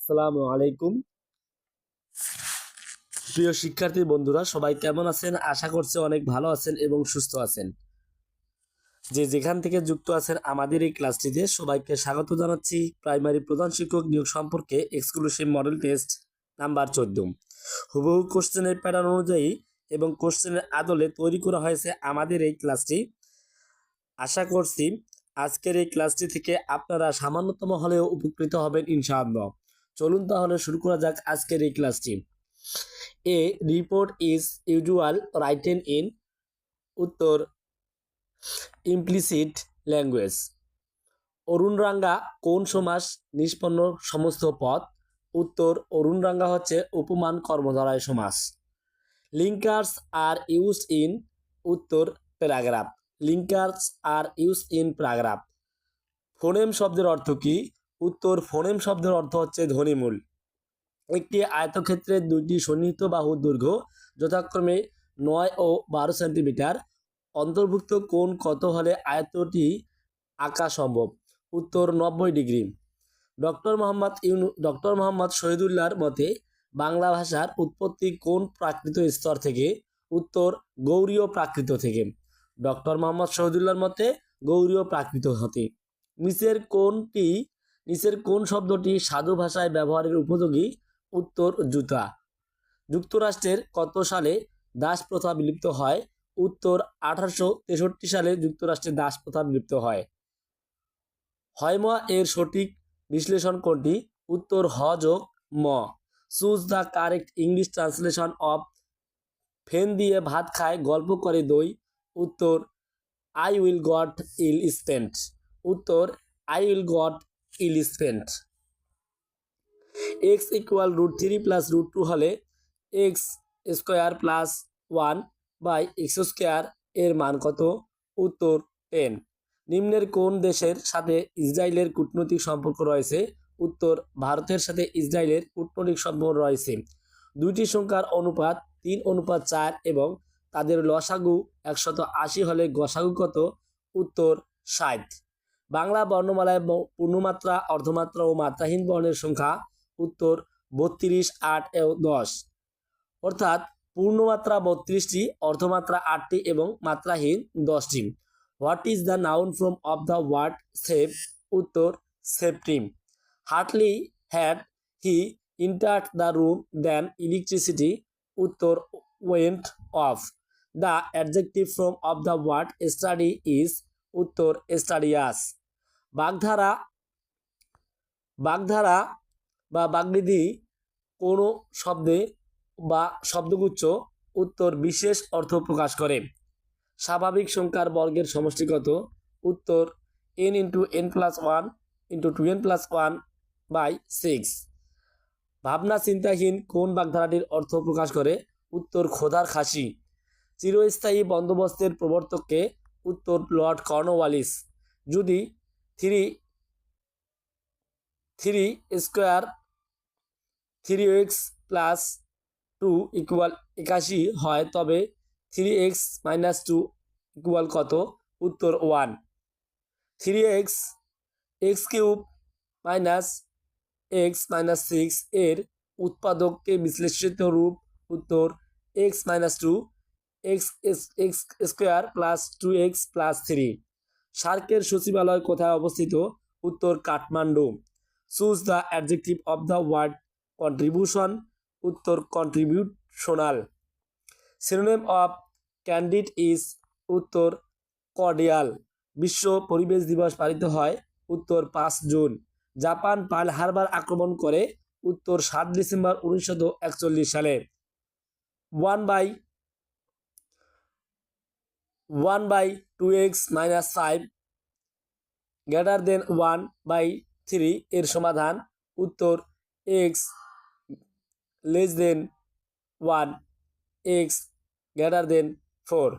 আসসালামু আলাইকুম। প্রিয় শিক্ষার্থী বন্ধুরা, সবাই কেমন আছেন? আশা করছি অনেক ভালো আছেন এবং সুস্থ আছেন। যে যেখান থেকে যুক্ত আছেন আমাদের এই ক্লাসটিতে সবাইকে স্বাগত জানাচ্ছি। প্রাইমারি প্রধান শিক্ষক নিয়োগ সম্পর্কে এক্সক্লুসিভ মডেল টেস্ট নাম্বার 14 হুবহু কোশ্চেনের প্যাটার্ন অনুযায়ী এবং কোশ্চেনের আদলে তৈরি করা হয়েছে আমাদের এই ক্লাসটি। আশা করছি আজকের এই ক্লাসটি থেকে আপনারা সামান্যতম হলেও উপকৃত হবেন ইনশাআল্লাহ। চলুন তাহলে শুরু করা যাক আজকের এই ক্লাসটি। A report is usual written in উত্তর implicit language। অরুণরাঙ্গা কোন সমাস নিষ্পন্ন সমস্ত পদ? উত্তর অরুণরাঙ্গা হচ্ছে উপমান কর্মধারয় সমাস। লিঙ্কার্স আর ইউজড ইন উত্তর paragraph. Linkers are used in paragraph. ফোনেম শব্দের অর্থ কি? উত্তর ফোনেম শব্দের অর্থ হচ্ছে ধ্বনিমূল। একটি আয়তক্ষেত্রের দুইটি সন্নিহিত বাহুর দৈর্ঘ্য যথাক্রমে 9 ও 12 সেন্টিমিটার। অন্তর্ভুক্ত কোণ কত হলে আয়তটি আঁকা সম্ভব? উত্তর 90 ডিগ্রি। ডক্টর মোহাম্মদ শহীদুল্লাহর মতে বাংলা ভাষার উৎপত্তি কোন প্রাকৃত স্তর থেকে? উত্তর গৌড়ীয় প্রাকৃত থেকে। ডক্টর মোহাম্মদ শহীদুল্লাহর মতে গৌড়ীয় প্রাকৃত হতে। নিচের কোন শব্দটি সাধু ভাষায় ব্যবহারের উপযোগী? উত্তর জুতা। যুক্তরাষ্ট্রের কত সালে দাস প্রথা বিলুপ্ত হয়? উত্তর 1863 সালে যুক্তরাষ্ট্রে দাস প্রথা বিলুপ্ত হয়। হয়মা এর সঠিক বিশ্লেষণ কোনটি? উত্তর হ যোগ ম। Choose the correct English translation of ফেন দিয়ে ভাত খায় গল্প করে দই। উত্তর I will got ill spent. উত্তর I will got ill spent. x equal √3 plus √2 হলে x square plus 1 by x square এর মান কত? উত্তর 10। নিম্নের কোন দেশের সাথে ইসরায়েলের কূটনৈতিক সম্পর্ক রয়েছে? উত্তর ভারতের সাথে ইসরায়েলের কূটনৈতিক সম্পর্ক রয়েছে। দুইটি সংখ্যার অনুপাত 3:4 এবং তাদের লসাগু 180 হলে গসাগু কত? উত্তর 60। বাংলা বর্ণমালায় পূর্ণমাত্রা, অর্ধমাত্রা ও মাত্রাহীন বর্ণের সংখ্যা? উত্তর 32, 8 ও 10। অর্থাৎ পূর্ণমাত্রা 32টি, অর্ধমাত্রা 8টি এবং মাত্রাহীন 10টি। What is the noun from of the word save? উত্তর safety. Hardly had he entered the room then electricity? উত্তর went off. The adjective form of the word study is? উত্তর studious. বাগধারা বাগধারা বা বাগবিধি কোন শব্দে বা শব্দগুচ্ছ? উত্তর বিশেষ অর্থ প্রকাশ করে। স্বাভাবিক সংখ্যার বর্গের সমষ্টি কত? উত্তর n × n + 1 × 2n + 1 বাই 6। ভাবনা চিন্তাহীন কোন বাগধারাটির অর্থ প্রকাশ করে? উত্তর ক্ষুধার খাসি। চিরস্থায়ী বন্দোবস্তের প্রবর্তককে? উত্তর লর্ড কর্নওয়ালিস। যদি 3x + 2 = 81 হয় তবে 3x - 2 = কত? উত্তর 1। 3x x³ - x - 6 এর উৎপাদককে বিশ্লেষিত রূপ? উত্তর x - 2 x² + 2x + 3। সার্কের সচিবালয় কোথায় অবস্থিত? উত্তর Kathmandu. Choose the adjective of the word contribution? উত্তর contributional. Synonym of candid is? উত্তর কর্ডিয়াল। বিশ্ব পরিবেশ দিবস পালিত হয়? উত্তর 5 জুন। জাপান পার্ল হারবার আক্রমণ করে? উত্তর 7 ডিসেম্বর 1941 সালে। 1/2x - 5 > 1/3 এর সমাধান? উত্তর x <1 x <4।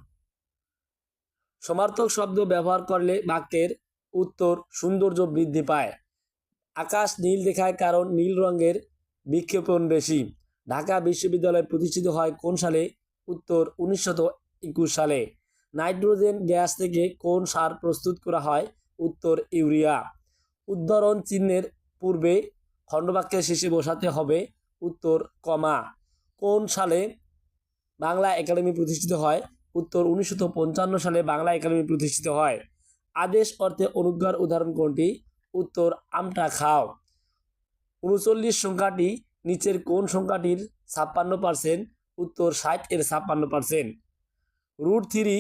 সমার্থক শব্দ ব্যবহার করলে বাক্যের? উত্তর সৌন্দর্য বৃদ্ধি পায়। আকাশ নীল দেখায় কারণ নীল রঙের বিক্ষেপণ বেশি। ঢাকা বিশ্ববিদ্যালয় প্রতিষ্ঠিত হয় কোন সালে? উত্তর 1921 সালে। নাইট্রোজেন গ্যাস থেকে কোন সার প্রস্তুত করা হয়? উত্তর ইউরিয়া। উদ্ধরণ চিহ্নের পূর্বে খণ্ডবাক্যের শেষে বসাতে হবে উত্তর কমা। কোন সালে বাংলা একাডেমি প্রতিষ্ঠিত হয়? উত্তর 1955 সালে বাংলা একাডেমি প্রতিষ্ঠিত হয়। আদেশ অর্থে অনুজ্ঞার উদাহরণ কোনটি? উত্তর আমটা খাও। 39 সংখ্যাটি নিচের কোন সংখ্যাটির 56%? উত্তর 60 এর 56%। √3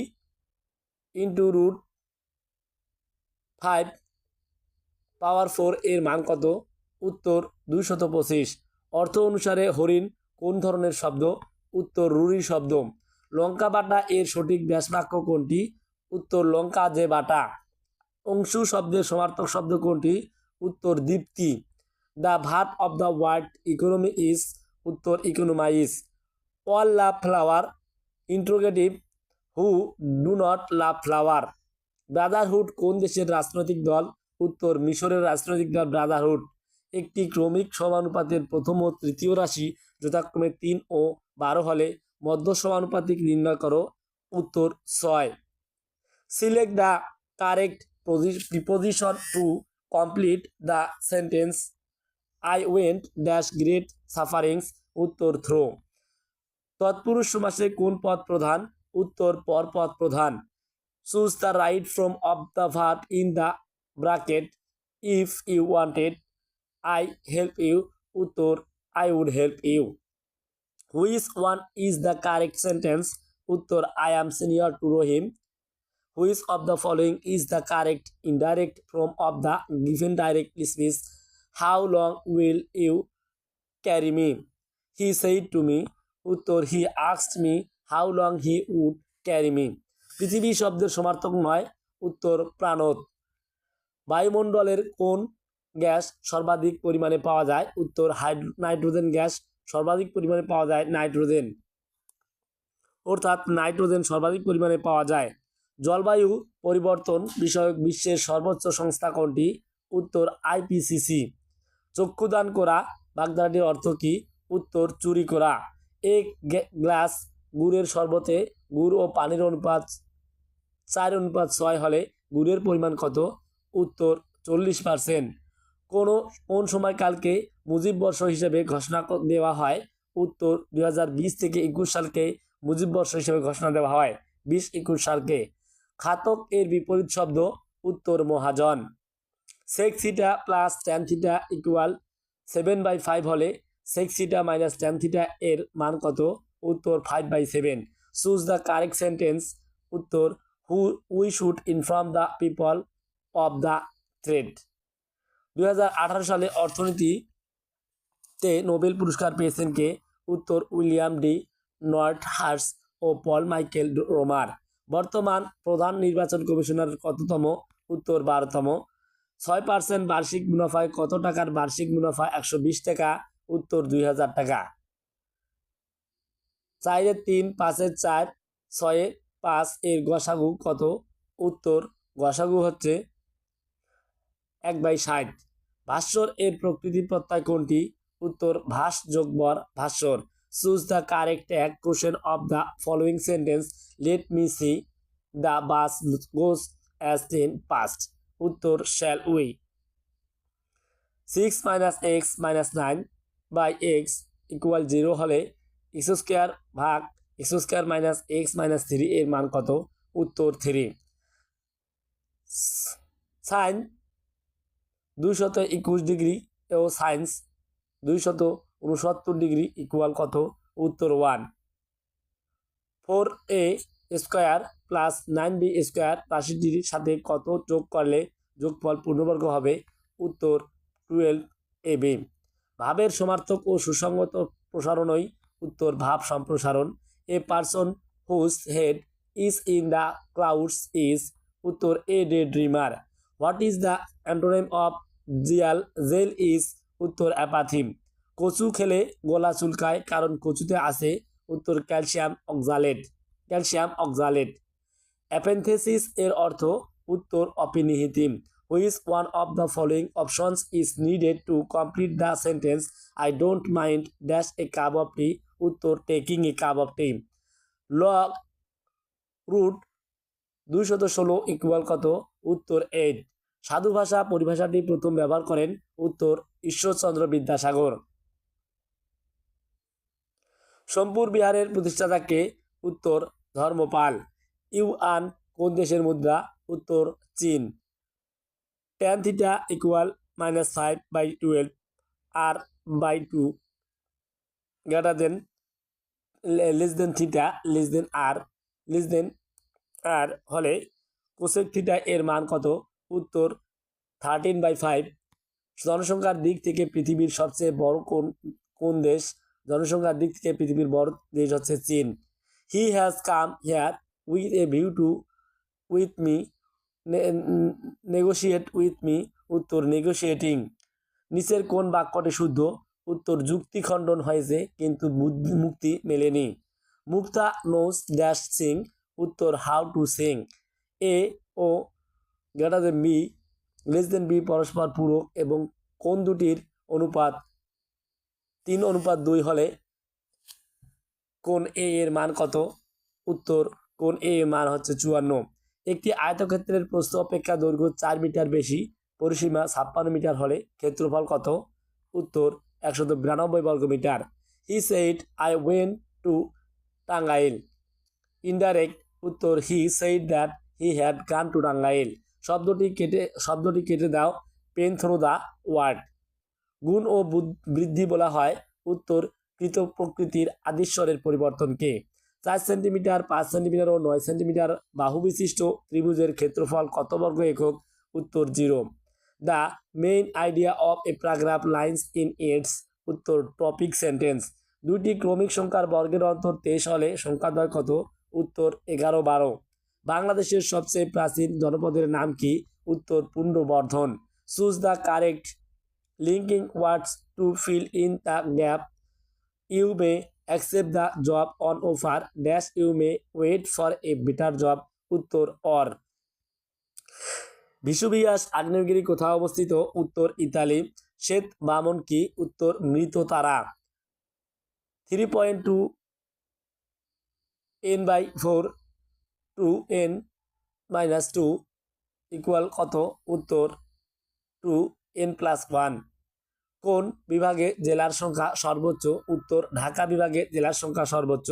ইন্টু √5 পাওয়ার 4 এর মান কত? উত্তর 225। অর্থ অনুসারে হরিণ কোন ধরনের শব্দ? উত্তর রুড়ি শব্দ। লঙ্কা বাটা এর সঠিক ব্যাসবাক্য কোনটি? উত্তর লঙ্কা যে বাটা। অংশু শব্দের সমার্থক শব্দ কোনটি? উত্তর দীপ্তি। The verb of the word economy is? উত্তর economise. All love flower interrogative who do not love flower. Brotherhood কোন দেশের রাজনৈতিক দল? উত্তর মিশরের রাজনৈতিক দল ব্রাদারহুড। একটি ক্রমিক সমানুপাতের প্রথম ও তৃতীয় রাশি যথাক্রমে 3 ও 12 হলে মধ্য সমানুপাতিক নির্ণয় করো। উত্তর 6। Select the correct preposition to complete the sentence I went dash great sufferings. উত্তর থ্রো। তৎপুরুষ সমাসে কোন পদ প্রধান? উত্তর পরপদ প্রধান। Choose the right form of the verb in the bracket if you wanted I help you. উত্তর I would help you. Which one is the correct sentence? উত্তর I am senior to Rahim. Which of the following is the correct indirect form of the given direct speech? How long will you carry me? He said to me. উত্তর he asked me how long he would carry me. পৃথিবী শব্দের সমার্থক নয়। উত্তর প্রাণত। বায়ুমণ্ডলের কোন gas সর্বাধিক পরিমাণে পাওয়া যায়? উত্তর নাইট্রোজেন গ্যাস সর্বাধিক পরিমাণে পাওয়া যায় নাইট্রোজেন, অর্থাৎ নাইট্রোজেন সর্বাধিক পরিমাণে পাওয়া যায়। জলবায়ু পরিবর্তন বিষয়ক বিশ্বের সর্বোচ্চ সংস্থা কোনটি? উত্তর আইপিসিসি। চক্ষুদান করা বাগধারাটির অর্থ কী? উত্তর চুরি করা। এক গ্লাস গুড়ের শরবতে গুড় ও পানির অনুপাত 4:6 হলে গুড়ের পরিমাণ কত? উত্তর 40%। কোন সময়কালকে মুজিব বর্ষ হিসেবে ঘোষণা দেওয়া হয়? উত্তর 2020 থেকে 21 সালকে মুজিব বর্ষ হিসেবে ঘোষণা দেওয়া হয় 20-21 সালকে। খাতক এর বিপরীত শব্দ? উত্তর মহাজন। sec theta plus tan theta equal 7/5 হলে sec theta minus tan theta এর মান কত? উত্তর 5/7। Choose the correct sentence. উত্তর we should inform the people of the threat. 2018 সালে অর্থনীতিতে নোবেল পুরস্কার পেয়েছেন কে? উত্তর উইলিয়াম ডি নর্থহার্স ও পল মাইকেল রোমার। বর্তমান প্রধান নির্বাচন কমিশনার কততম? উত্তর 12তম। 6% বার্ষিক মুনাফায় কত টাকার বার্ষিক মুনাফা? 120 টাকা। উত্তর 2000 টাকা। 4 3 5 4 6 5 এর গসাগু কত? উত্তর গসাগু হচ্ছে 1/60। ভাস্বর এর প্রকৃতি প্রত্যয় কোনটি? উত্তর ভাস যোগ বর ভাস্বর। Choose the correct tag question of the following sentence let me see the bus goes as train passed. উত্তর shall we. 6 - x - 9 by x equal 0 হলে x² ভাগ x² মাইনাস x মাইনাস 3 এর মান কত? উত্তর 3। সাইন 221 ডিগ্রি ও science 269 degree equal কত? উত্তর 1। 4a square plus 9b square রাশিটির সাথে কত যোগ করলে যোগফল পূর্ণবর্গ হবে? উত্তর 12ab। ভাবের সমার্থক ও সুসংগত প্রসারণই উত্তর ভাব সম্প্রসারণ। A person whose head is in the clouds is? উত্তর a day dreamer. What is the antonym of zeal is? উত্তর অ্যাপাথিম। কচু খেলে গলা চুলকায় কারণ কচুতে আছে? উত্তর ক্যালসিয়াম অক্সালেট। অ্যাপেনথেসিস এর অর্থ? উত্তর অপিনিহিতিম। Which one of the following options is needed to complete the sentence I don't mind dash a cup of tea? উত্তর taking a cup of tea. Log √216 equal কত? উত্তর 8। সাধু ভাষা পরিভাষাটি প্রথম ব্যবহার করেন? উত্তর ঈশ্বরচন্দ্র বিদ্যাসাগর। সোমপুর বিহারের প্রতিষ্ঠাতা কে? উত্তর ধর্মপাল। ইউয়ান কোন দেশের মুদ্রা? উত্তর চীন। tan theta equal -5/12 r/2 greater than less than theta less than r হলে কোসেক থিটা এর মান কত? উত্তর 13/5। জনসংখ্যার দিক থেকে পৃথিবীর সবচেয়ে বড় কোন দেশ? জনসংখ্যার দিক থেকে পৃথিবীর বড় দেশ হচ্ছে চীন। He has come here with a view to with me negotiate with me. উত্তর নেগোশিয়েটিং। নিচের কোন বাক্যটি শুদ্ধ? উত্তর যুক্তি খণ্ডন হয়েছে কিন্তু মুক্তি মেলেনি। মুক্তা নোস ড্যাশ সিং। উত্তর হাউ টু সিং। এ ও greater than B less than B পরস্পর পূরক এবং কোন দুটির অনুপাত 3:2 হলে কোন এ এর মান কত? উত্তর কোন এ এর মান হচ্ছে 54। একটি আয়তক্ষেত্রের প্রস্থ অপেক্ষা দৈর্ঘ্য 4 মিটার বেশি, পরিসীমা 56 মিটার হলে ক্ষেত্রফল কত? উত্তর 192 বর্গমিটার। He said I went to Tangail. Indirect. উত্তর he said that he had gone to Tangail. শব্দটি কেটে দাও। Pen through the word. গুণ ও বৃদ্ধি বলা হয়। উত্তর কৃত প্রকৃতির আদিস্বরের পরিবর্তনকে। 4 সেন্টিমিটার 5 সেন্টিমিটার ও 9 সেন্টিমিটার বাহু বিশিষ্ট ত্রিভুজের ক্ষেত্রফল কত বর্গ একক? উত্তর 0। The main idea of a paragraph lines in its. উত্তর টপিক সেন্টেন্স। দুইটি ক্রমিক সংখ্যার বর্গের অন্তর 23 হলে সংখ্যাদ্বয় কত? উত্তর 11-12। বাংলাদেশের সবচেয়ে প্রাচীন জনপদের নাম কি? উত্তর পুণ্ড্রবর্ধন। Choose the correct linking words to fill in the gap. You may accept the job on offer dash you may wait for a better job. উত্তর or। ভিসুভিয়াস আগ্নেয়গিরি কোথায় অবস্থিত? উত্তর ইতালি। শ্বেত বামন কি? উত্তর মৃত তারা। 3.2 n/4 2n-2 ইকুয়াল কত? উত্তর 2n+1। কোন বিভাগে জেলার সংখ্যা সর্বোচ্চ? উত্তর ঢাকা বিভাগে জেলার সংখ্যা সর্বোচ্চ।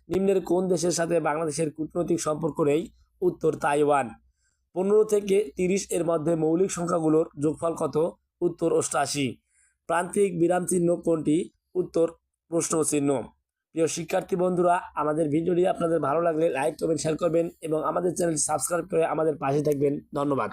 নিম্নের কোন দেশের সাথে বাংলাদেশের কূটনৈতিক সম্পর্ক নেই? উত্তর তাইওয়ান। 15 থেকে 30 এর মধ্যে মৌলিক সংখ্যাগুলোর যোগফল কত? উত্তর 88। প্রান্তিক বিরাম চিহ্ন কোনটি? উত্তর প্রশ্ন চিহ্ন। প্রিয় শিক্ষার্থী বন্ধুরা, আমাদের ভিডিওটি আপনাদের ভালো লাগলে লাইক কমেন্ট শেয়ার করবেন এবং আমাদের চ্যানেলটি সাবস্ক্রাইব করে আমাদের পাশে থাকবেন। ধন্যবাদ।